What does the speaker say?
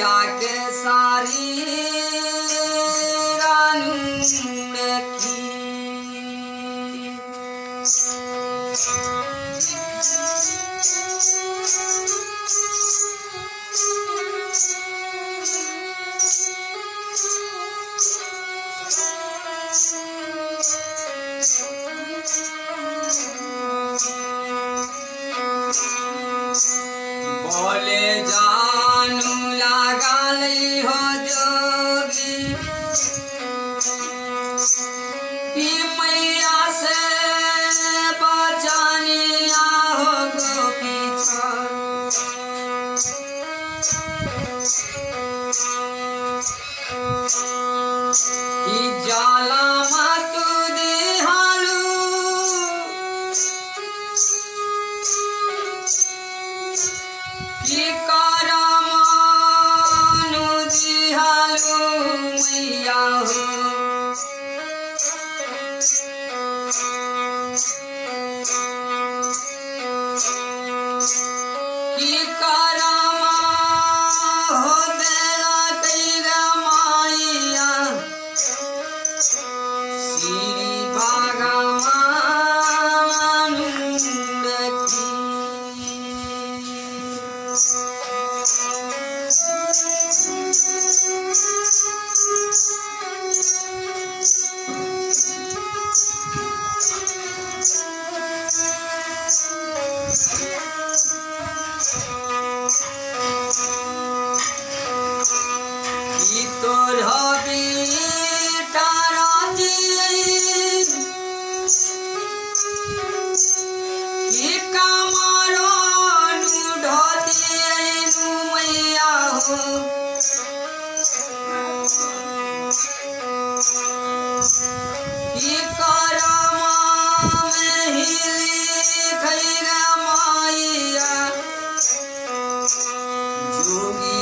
मैया के सारी बोले जानू लागल हो जोगी कि मैया से बचानिया हो गोपी कि जाला मातु दिहालू कि करमानु दिहालू मैया हो कि करमा हो देला कैगा माइया श्री भगवानु रखी कि तोर हबी ताराती कि कमरनु ढोती मैया हो कि करमा में हिली खैरा माइया जोगी